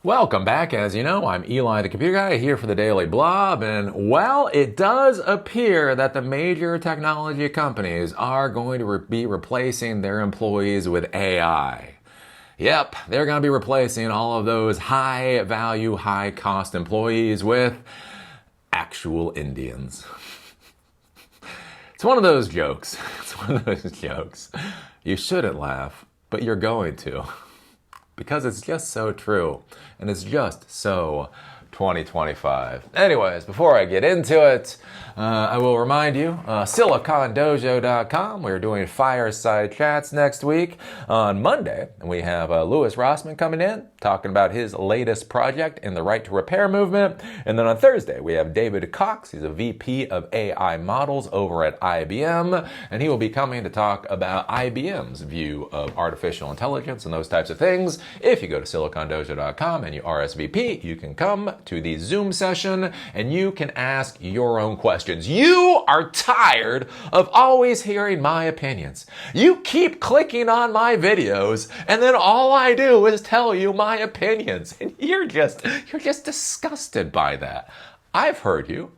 Welcome back. As you know, I'm Eli the Computer Guy here for the Daily Blob, and well, it does appear that the major technology companies are going to be replacing their employees with AI. Yep, they're going to be replacing all of those high value, high cost employees with actual Indians. It's one of those jokes. It's one of those jokes. You shouldn't laugh, but you're going to. Because it's just so true. And it's just so 2025. Anyways, before I get into it, I will remind you, silicondojo.com. We're doing fireside chats next week. On Monday, we have Louis Rossman coming in, talking about his latest project in the right to repair movement. And then on Thursday, we have David Cox. He's a VP of AI models over at IBM. And he will be coming to talk about IBM's view of artificial intelligence and those types of things. If you go to silicondojo.com and you RSVP, you can come to the Zoom session and you can ask your own questions. You are tired of always hearing my opinions. You keep clicking on my videos and then all I do is tell you my opinions and you're just disgusted by that. I've heard you,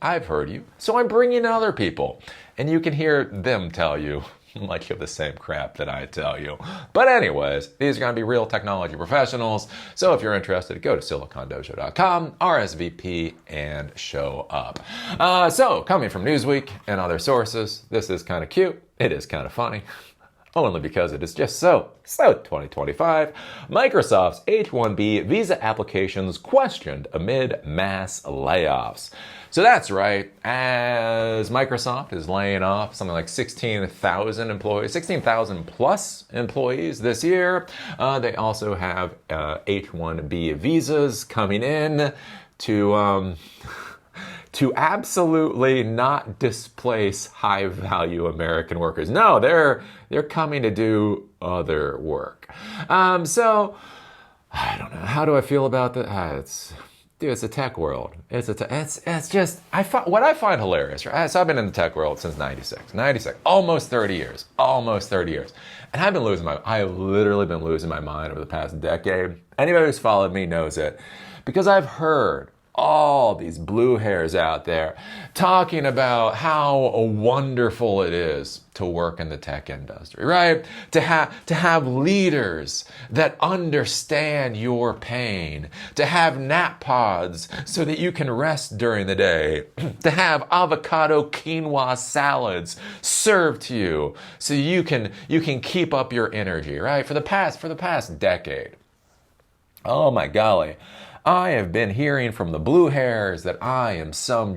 so I'm bringing in other people and you can hear them tell you much of the same crap that I tell you. But anyways, these are going to be real technology professionals. So if you're interested, go to silicondojo.com, RSVP, and show up. So coming from Newsweek and other sources, this is kind of cute. It is kind of funny. Only because it is just so 2025. Microsoft's H1B visa applications questioned amid mass layoffs. So that's right, as Microsoft is laying off something like 16,000 employees, 16,000 plus employees this year, they also have H1B visas coming in to absolutely not displace high-value American workers. No, they're coming to do other work. So I don't know. How do I feel about that? It's a tech world. It's just what I find hilarious. Right? So I've been in the tech world since '96, almost 30 years, and I've literally been losing my mind over the past decade. Anybody who's followed me knows it, because I've heard all these blue hairs out there talking about how wonderful it is to work in the tech industry, right? To have leaders that understand your pain, to have nap pods so that you can rest during the day, to have avocado quinoa salads served to you so you can keep up your energy, right? For the past decade. Oh my golly. I have been hearing from the blue hairs that I am some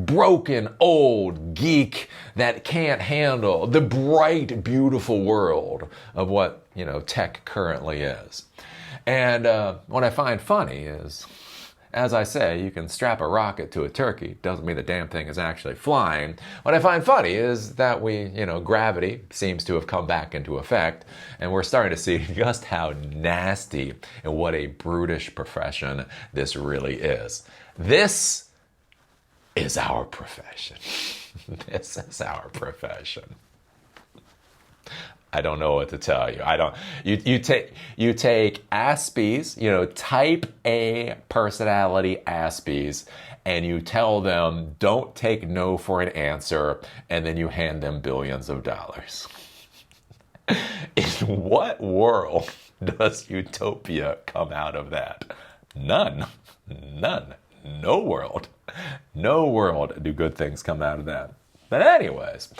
broken old geek that can't handle the bright, beautiful world of what, tech currently is. And what I find funny is, as I say, you can strap a rocket to a turkey. Doesn't mean the damn thing is actually flying. What I find funny is that gravity seems to have come back into effect, and we're starting to see just how nasty and what a brutish profession this really is. This is our profession. This is our profession. I don't know what to tell you. You take Aspies, type A personality Aspies, and you tell them don't take no for an answer, and then you hand them billions of dollars. In what world does utopia come out of that? None. No world do good things come out of that. But anyways,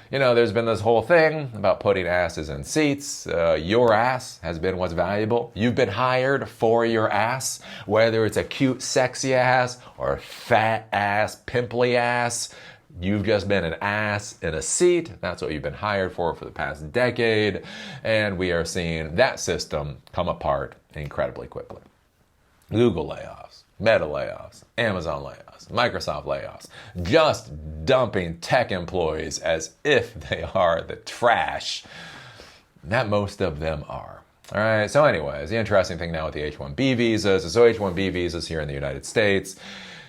there's been this whole thing about putting asses in seats. Your ass has been what's valuable. You've been hired for your ass, whether it's a cute, sexy ass or a fat ass, pimply ass. You've just been an ass in a seat. That's what you've been hired for the past decade. And we are seeing that system come apart incredibly quickly. Google layoffs, Meta layoffs, Amazon layoffs, Microsoft layoffs, just dumping tech employees as if they are the trash that most of them are. All right, so anyways, the interesting thing now with the H1B visas is, so H1B visas here in the United States,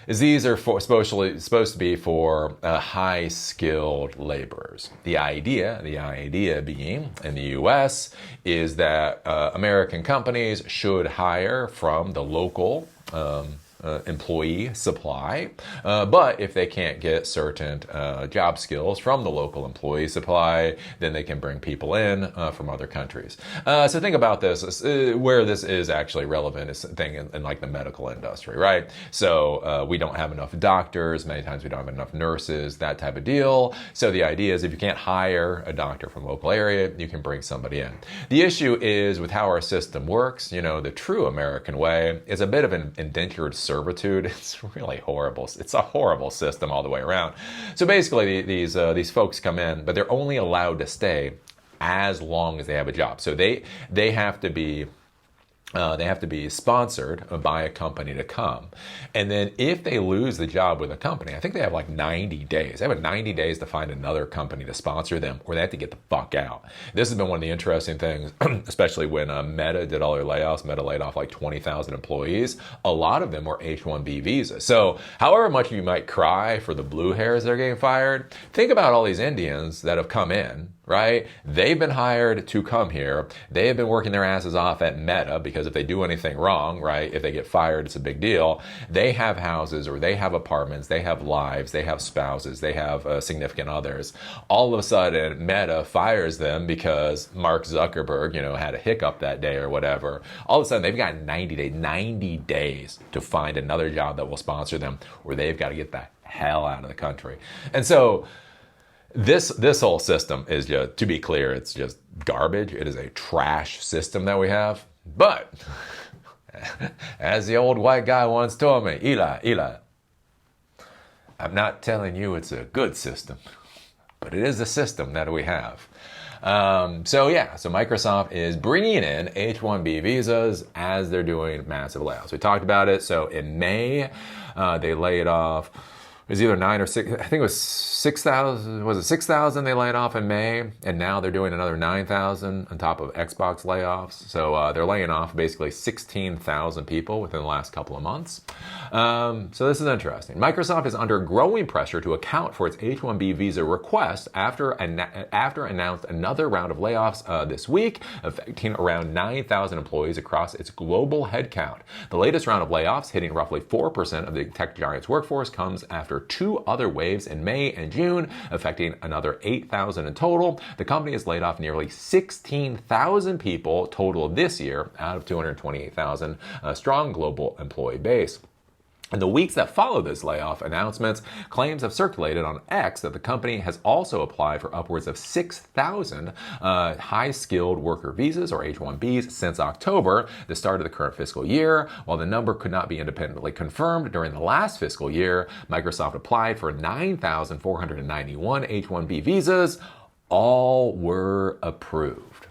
is these are supposed to be for high-skilled laborers. The idea being in the U.S. is that American companies should hire from the local employee supply, but if they can't get certain job skills from the local employee supply, then they can bring people in from other countries. So think about this, where this is actually relevant is thing in like the medical industry, right? So we don't have enough doctors, many times we don't have enough nurses, that type of deal. So the idea is if you can't hire a doctor from a local area, you can bring somebody in. The issue is with how our system works, the true American way is a bit of an indentured servitude. It's really horrible. It's a horrible system all the way around. So basically, these folks come in, but they're only allowed to stay as long as they have a job. So they have to be sponsored by a company to come. And then if they lose the job with a company, I think they have like 90 days. They have 90 days to find another company to sponsor them, or they have to get the fuck out. This has been one of the interesting things, especially when Meta did all their layoffs. Meta laid off like 20,000 employees. A lot of them were H1B visas. So however much you might cry for the blue hairs that are getting fired, think about all these Indians that have come in, right? They've been hired to come here. They have been working their asses off at Meta because if they do anything wrong, right, if they get fired, it's a big deal. They have houses or they have apartments, they have lives, they have spouses, they have significant others. All of a sudden, Meta fires them because Mark Zuckerberg, had a hiccup that day or whatever. All of a sudden, they've got 90 days to find another job that will sponsor them, or they've got to get the hell out of the country. And so, this whole system is just, to be clear, it's just garbage. It is a trash system that we have. But, as the old white guy once told me, Eli, I'm not telling you it's a good system, but it is the system that we have. So Microsoft is bringing in H1B visas as they're doing massive layoffs. We talked about it. So in May, they laid off. It was either 9 or 6, I think it was 6,000, was it 6,000 they laid off in May, and now they're doing another 9,000 on top of Xbox layoffs. So they're laying off basically 16,000 people within the last couple of months. So this is interesting. Microsoft is under growing pressure to account for its H1B visa request after announced another round of layoffs this week, affecting around 9,000 employees across its global headcount. The latest round of layoffs, hitting roughly 4% of the tech giant's workforce, comes after two other waves in May and June, affecting another 8,000 in total. The company has laid off nearly 16,000 people total this year out of 228,000 strong global employee base. In the weeks that follow those layoff announcements, claims have circulated on X that the company has also applied for upwards of 6,000 high-skilled worker visas, or H1Bs, since October, the start of the current fiscal year. While the number could not be independently confirmed during the last fiscal year, Microsoft applied for 9,491 H1B visas. All were approved.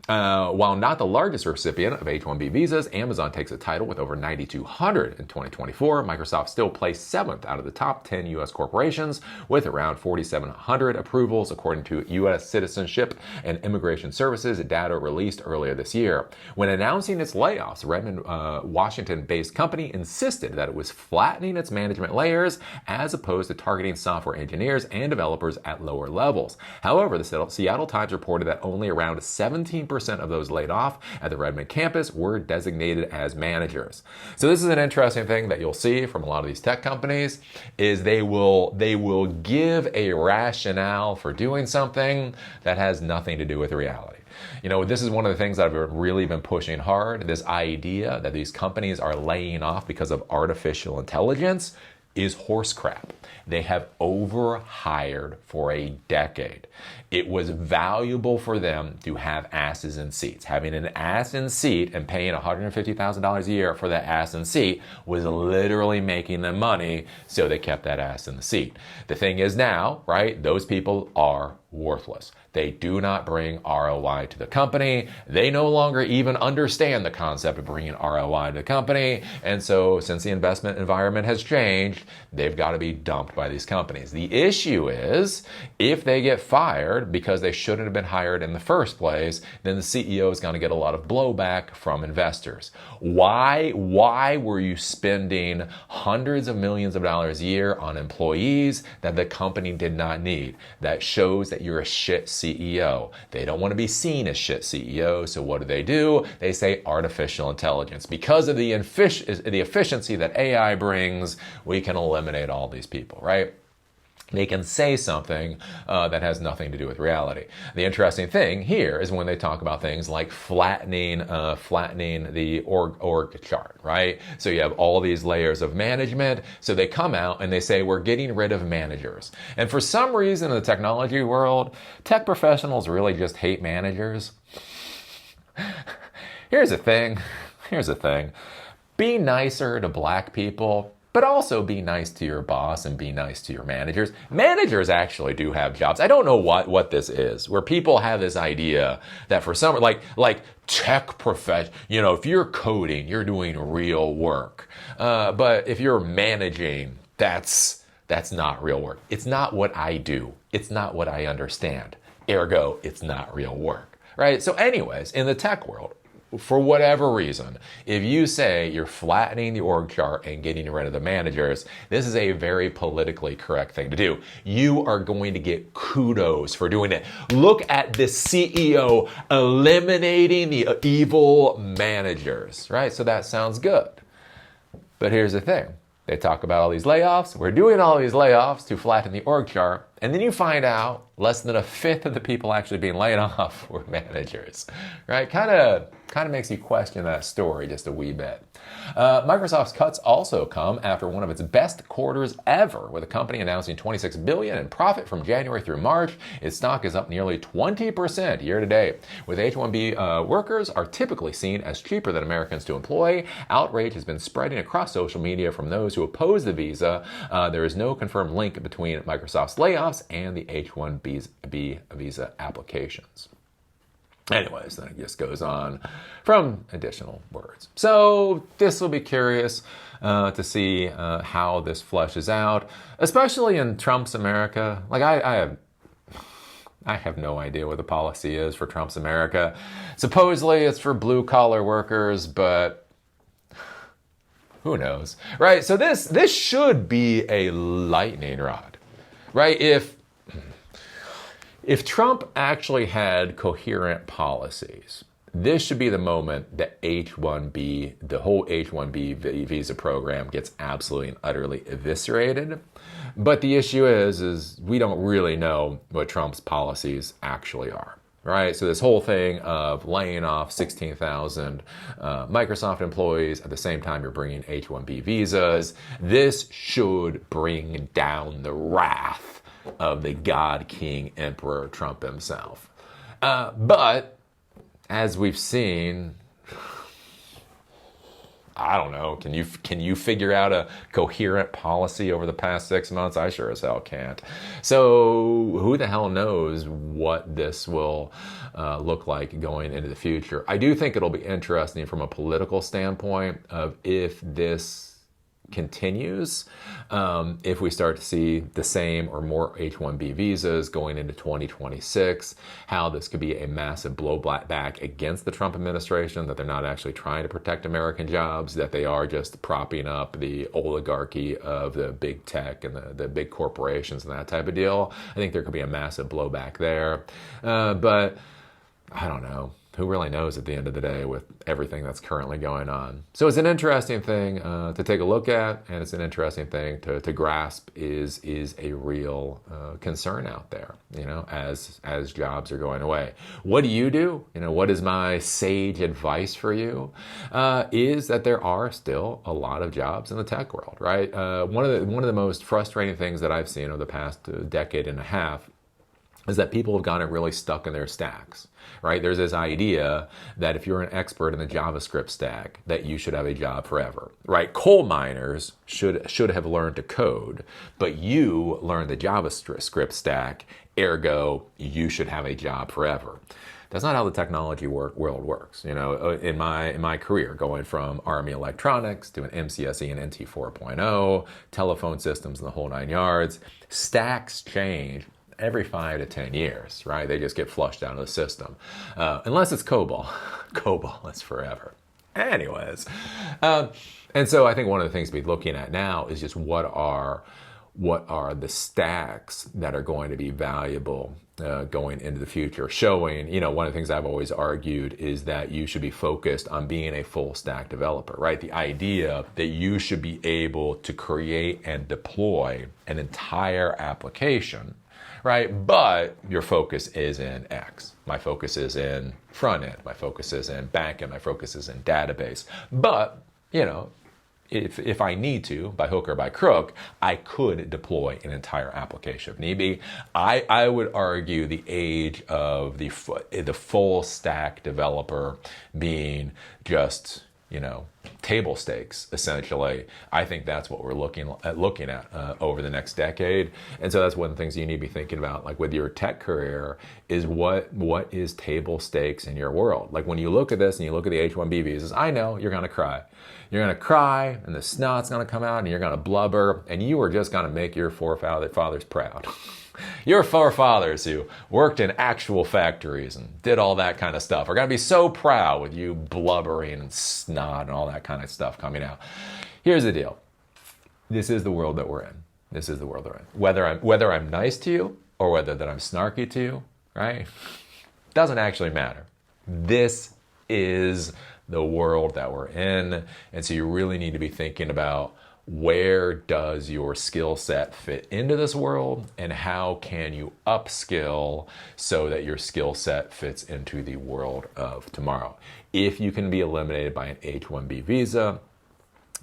While not the largest recipient of H-1B visas, Amazon takes the title with over 9,200 in 2024. Microsoft still placed 7th out of the top 10 U.S. corporations with around 4,700 approvals, according to U.S. Citizenship and Immigration Services data released earlier this year. When announcing its layoffs, Redmond, Washington-based company insisted that it was flattening its management layers as opposed to targeting software engineers and developers at lower levels. However, the Seattle Times reported that only around 17% of those laid off at the Redmond campus were designated as managers. So this is an interesting thing that you'll see from a lot of these tech companies is they will give a rationale for doing something that has nothing to do with reality. This is one of the things that I've really been pushing hard, this idea that these companies are laying off because of artificial intelligence is horse crap. They have overhired for a decade. It was valuable for them to have asses in seats. Having an ass in seat and paying $150,000 a year for that ass in seat was literally making them money, so they kept that ass in the seat. The thing is now, right, those people are worthless. They do not bring ROI to the company. They no longer even understand the concept of bringing ROI to the company. And so since the investment environment has changed, they've got to be dumped by these companies. The issue is if they get fired because they shouldn't have been hired in the first place, then the CEO is going to get a lot of blowback from investors. Why were you spending hundreds of millions of dollars a year on employees that the company did not need? That shows that you're a shit CEO. They don't want to be seen as shit CEO, so what do? They say artificial intelligence. Because of the efficiency that AI brings, we can eliminate all these people, right? They can say something that has nothing to do with reality. The interesting thing here is when they talk about things like flattening the org chart, right? So you have all these layers of management. So they come out and they say, we're getting rid of managers. And for some reason in the technology world, tech professionals really just hate managers. Here's the thing. Be nicer to black people, but also be nice to your boss and be nice to your managers. Managers actually do have jobs. I don't know what this is, where people have this idea that for some, like tech profession, if you're coding, you're doing real work. But if you're managing, that's not real work. It's not what I do. It's not what I understand. Ergo, it's not real work, right? So anyways, in the tech world, for whatever reason, if you say you're flattening the org chart and getting rid of the managers, this is a very politically correct thing to do. You are going to get kudos for doing it. Look at the CEO eliminating the evil managers, right? So that sounds good. But here's the thing. They talk about all these layoffs. We're doing all these layoffs to flatten the org chart. And then you find out less than a fifth of the people actually being laid off were managers, right? Kind of makes you question that story just a wee bit. Microsoft's cuts also come after one of its best quarters ever, with the company announcing $26 billion in profit from January through March. Its stock is up nearly 20% year to date. With H1B workers are typically seen as cheaper than Americans to employ, outrage has been spreading across social media from those who oppose the visa. There is no confirmed link between Microsoft's layoffs and the H1B visa applications. Anyways, then it just goes on from additional words. So this will be curious to see how this fleshes out, especially in Trump's America. Like I have no idea what the policy is for Trump's America. Supposedly it's for blue collar workers, but who knows, right? So this should be a lightning rod, right? If Trump actually had coherent policies, this should be the moment that H1B, the whole H1B visa program gets absolutely and utterly eviscerated. But the issue is we don't really know what Trump's policies actually are, right? So this whole thing of laying off 16,000 Microsoft employees at the same time you're bringing H1B visas, this should bring down the wrath of the God King Emperor Trump himself. But as we've seen, I don't know, can you figure out a coherent policy over the past 6 months? I sure as hell can't. So who the hell knows what this will look like going into the future. I do think it'll be interesting from a political standpoint of if this continues, if we start to see the same or more H1B visas going into 2026, how this could be a massive blowback against the Trump administration, that they're not actually trying to protect American jobs, that they are just propping up the oligarchy of the big tech and the big corporations and that type of deal. I think there could be a massive blowback there. But I don't know. Who really knows at the end of the day with everything that's currently going on? So it's an interesting thing to take a look at, and it's an interesting thing to grasp is a real concern out there, as jobs are going away. What do you do? What is my sage advice for you? Is that there are still a lot of jobs in the tech world, right? One of the most frustrating things that I've seen over the past decade and a half is that people have gotten really stuck in their stacks, right? There's this idea that if you're an expert in the JavaScript stack, that you should have a job forever, right? Coal miners should have learned to code, but you learned the JavaScript stack, ergo, you should have a job forever. That's not how the technology world works. You know, in my career, going from Army Electronics to an MCSE and NT 4.0, telephone systems and the whole 9 yards, stacks change every 5 to 10 years, right? They just get flushed out of the system. Unless it's COBOL. COBOL is forever. Anyways. And so I think one of the things to be looking at now is just what are the stacks that are going to be valuable going into the future, showing, you know, one of the things I've always argued is that you should be focused on being a full stack developer, right? The idea that you should be able to create and deploy an entire application, right? But your focus is in X. My focus is in front end. My focus is in back end. My focus is in database. But, you know, if I need to, by hook or by crook, I could deploy an entire application if need be. I would argue the age of the full stack developer being just, you know, table stakes, essentially. I think that's what we're looking at over the next decade. And so that's one of the things you need to be thinking about, like with your tech career, is what is table stakes in your world? Like when you look at this and you look at the H1B visas, I know you're going to cry. You're going to cry and the snot's going to come out and you're going to blubber and you are just going to make your forefathers proud. Your forefathers who worked in actual factories and did all that kind of stuff are going to be so proud with you blubbering and snot and all that kind of stuff coming out. Here's the deal. This is the world that we're in. This is the world we're in. Whether I'm nice to you or whether that I'm snarky to you, right? Doesn't actually matter. This is the world that we're in. And so you really need to be thinking about, where does your skill set fit into this world and how can you upskill so that your skill set fits into the world of tomorrow? If you can be eliminated by an H1B visa,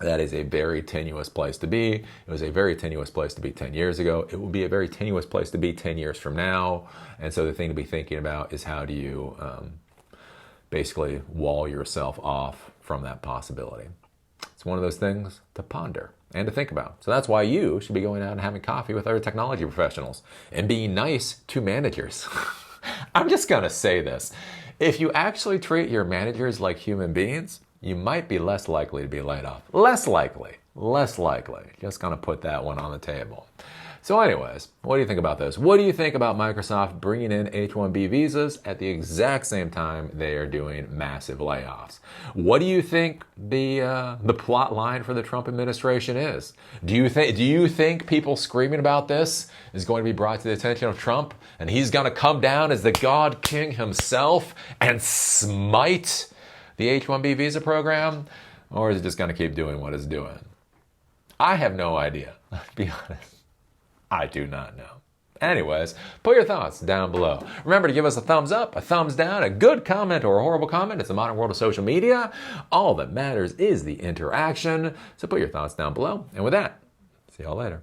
that is a very tenuous place to be. It was a very tenuous place to be 10 years ago. It will be a very tenuous place to be 10 years from now. And so the thing to be thinking about is how do you basically wall yourself off from that possibility. It's one of those things to ponder and to think about. So that's why you should be going out and having coffee with other technology professionals and being nice to managers. I'm just going to say this. If you actually treat your managers like human beings, you might be less likely to be laid off. Less likely. Just going to put that one on the table. So anyways, what do you think about this? What do you think about Microsoft bringing in H1B visas at the exact same time they are doing massive layoffs? What do you think the plot line for the Trump administration is? Do you think people screaming about this is going to be brought to the attention of Trump and he's going to come down as the God King himself and smite the H1B visa program? Or is it just going to keep doing what it's doing? I have no idea, to be honest. I do not know. Anyways, put your thoughts down below. Remember to give us a thumbs up, a thumbs down, a good comment or a horrible comment. It's the modern world of social media. All that matters is the interaction. So put your thoughts down below. And with that, see y'all later.